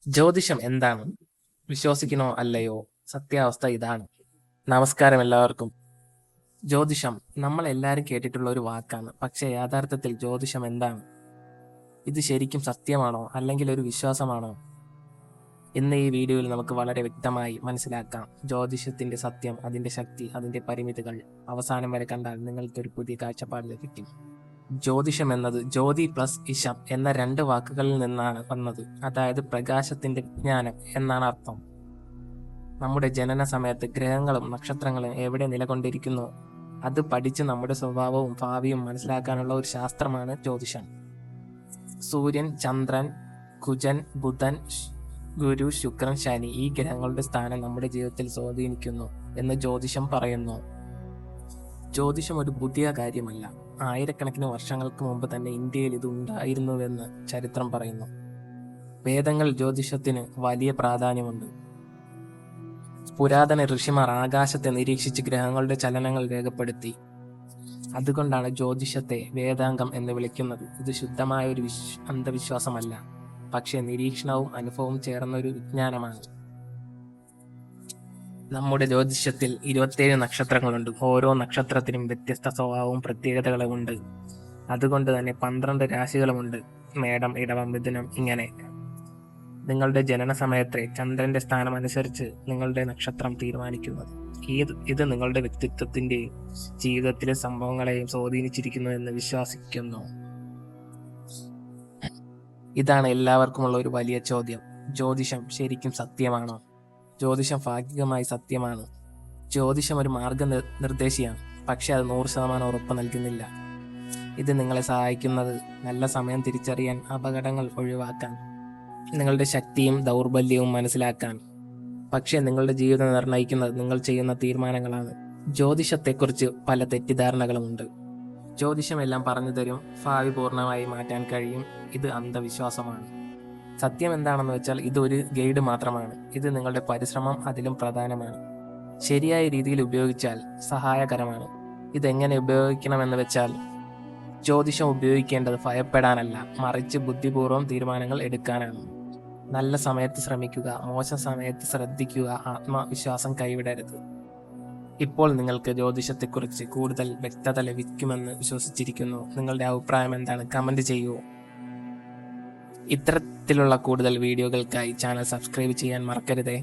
ജ്യോതിഷം എന്താണ്? വിശ്വസിക്കണോ അല്ലയോ? സത്യാവസ്ഥ ഇതാണ്. നമസ്കാരം എല്ലാവർക്കും. ജ്യോതിഷം നമ്മൾ എല്ലാവരും കേട്ടിട്ടുള്ള ഒരു വാക്കാണ്. പക്ഷേ യഥാർത്ഥത്തിൽ ജ്യോതിഷം എന്താണ്? ഇത് ശരിക്കും സത്യമാണോ അല്ലെങ്കിൽ ഒരു വിശ്വാസമാണോ? ഇന്ന് ഈ വീഡിയോയിൽ നമുക്ക് വളരെ വ്യക്തമായി മനസ്സിലാക്കാം. ജ്യോതിഷത്തിന്റെ സത്യം, അതിന്റെ ശക്തി, അതിന്റെ പരിമിതികൾ അവസാനം വരെ കണ്ടാൽ നിങ്ങൾക്കൊരു പുതിയ കാഴ്ചപ്പാട് ലഭിക്കും. ജ്യോതിഷം എന്നത് ജ്യോതി പ്ലസ് ഇഷം എന്ന രണ്ട് വാക്കുകളിൽ നിന്നാണ് വന്നത്. അതായത് പ്രകാശത്തിന്റെ വിജ്ഞാനം എന്നാണ് അർത്ഥം. നമ്മുടെ ജനന സമയത്ത് ഗ്രഹങ്ങളും നക്ഷത്രങ്ങളും എവിടെ നിലകൊണ്ടിരിക്കുന്നു അത് പഠിച്ച് നമ്മുടെ സ്വഭാവവും ഭാവിയും മനസ്സിലാക്കാനുള്ള ഒരു ശാസ്ത്രമാണ് ജ്യോതിഷം. സൂര്യൻ, ചന്ദ്രൻ, കുജൻ, ബുധൻ, ഗുരു, ശുക്രൻ, ശനി ഈ ഗ്രഹങ്ങളുടെ സ്ഥാനം നമ്മുടെ ജീവിതത്തിൽ സ്വാധീനിക്കുന്നു എന്ന് ജ്യോതിഷം പറയുന്നു. ജ്യോതിഷം ഒരു പുതിയ കാര്യമല്ല. ആയിരക്കണക്കിന് വർഷങ്ങൾക്ക് മുമ്പ് തന്നെ ഇന്ത്യയിൽ ഇത് ഉണ്ടായിരുന്നുവെന്ന് ചരിത്രം പറയുന്നു. വേദങ്ങൾ ജ്യോതിഷത്തിന് വലിയ പ്രാധാന്യമുണ്ട്. പുരാതന ഋഷിമാർ ആകാശത്തെ നിരീക്ഷിച്ച് ഗ്രഹങ്ങളുടെ ചലനങ്ങൾ രേഖപ്പെടുത്തി. അതുകൊണ്ടാണ് ജ്യോതിഷത്തെ വേദാംഗം എന്ന് വിളിക്കുന്നത്. ഇത് ശുദ്ധമായ ഒരു അന്ധവിശ്വാസമല്ല, പക്ഷേ നിരീക്ഷണവും അനുഭവവും ചേർന്ന ഒരു വിജ്ഞാനമാണ്. നമ്മുടെ ജ്യോതിഷത്തിൽ 27 നക്ഷത്രങ്ങളുണ്ട്. ഓരോ നക്ഷത്രത്തിനും വ്യത്യസ്ത സ്വഭാവവും പ്രത്യേകതകളും ഉണ്ട്. അതുകൊണ്ട് തന്നെ 12 രാശികളുമുണ്ട്. മേടം, ഇടവം, മിഥുനം ഇങ്ങനെ. നിങ്ങളുടെ ജനന സമയത്തെ ചന്ദ്രന്റെ സ്ഥാനം അനുസരിച്ച് നിങ്ങളുടെ നക്ഷത്രം തീരുമാനിക്കുന്നത്. ഇത് നിങ്ങളുടെ വ്യക്തിത്വത്തിന്റെയും ജീവിതത്തിലെ സംഭവങ്ങളെയും സ്വാധീനിച്ചിരിക്കുന്നു എന്ന് വിശ്വസിക്കുന്നു. ഇതാണ് എല്ലാവർക്കുമുള്ള ഒരു വലിയ ചോദ്യം. ജ്യോതിഷം ശരിക്കും സത്യമാണോ? ജ്യോതിഷം ഭാഗികമായി സത്യമാണ്. ജ്യോതിഷം ഒരു മാർഗനിർദ്ദേശിയാണ്, പക്ഷെ അത് 100% ഉറപ്പ് നൽകുന്നില്ല. ഇത് നിങ്ങളെ സഹായിക്കുന്നത് നല്ല സമയം തിരിച്ചറിയാൻ, അപകടങ്ങൾ ഒഴിവാക്കാൻ, നിങ്ങളുടെ ശക്തിയും ദൗർബല്യവും മനസ്സിലാക്കാൻ. പക്ഷേ നിങ്ങളുടെ ജീവിതം നിർണ്ണയിക്കുന്നത് നിങ്ങൾ ചെയ്യുന്ന തീരുമാനങ്ങളാണ്. ജ്യോതിഷത്തെക്കുറിച്ച് പല തെറ്റിദ്ധാരണകളുമുണ്ട്. ജ്യോതിഷം എല്ലാം പറഞ്ഞു തരും, ഭാവി പൂർണ്ണമായി മാറ്റാൻ കഴിയും. ഇത് അന്ധവിശ്വാസമാണ്. സത്യം എന്താണെന്ന് വെച്ചാൽ ഇതൊരു ഗൈഡ് മാത്രമാണ്. ഇത് നിങ്ങളുടെ പരിശ്രമം അതിലും പ്രധാനമാണ്. ശരിയായ രീതിയിൽ ഉപയോഗിച്ചാൽ സഹായകരമാണ്. ഇതെങ്ങനെ ഉപയോഗിക്കണമെന്ന് വെച്ചാൽ, ജ്യോതിഷം ഉപയോഗിക്കേണ്ടത് ഭയപ്പെടാനല്ല, മറിച്ച് ബുദ്ധിപൂർവ്വം തീരുമാനങ്ങൾ എടുക്കാനാണ്. നല്ല സമയത്ത് ശ്രമിക്കുക, മോശം സമയത്ത് ശ്രദ്ധിക്കുക, ആത്മവിശ്വാസം കൈവിടരുത്. ഇപ്പോൾ നിങ്ങൾക്ക് ജ്യോതിഷത്തെക്കുറിച്ച് കൂടുതൽ വ്യക്തത ലഭിക്കുമെന്ന് വിശ്വസിച്ചിരിക്കുന്നു. നിങ്ങളുടെ അഭിപ്രായം എന്താണ്? കമന്റ് ചെയ്യൂ. ഇത്തരത്തിലുള്ള കൂടുതൽ വീഡിയോകൾക്കായി ചാനൽ സബ്സ്ക്രൈബ് ചെയ്യാൻ മറക്കരുതേ.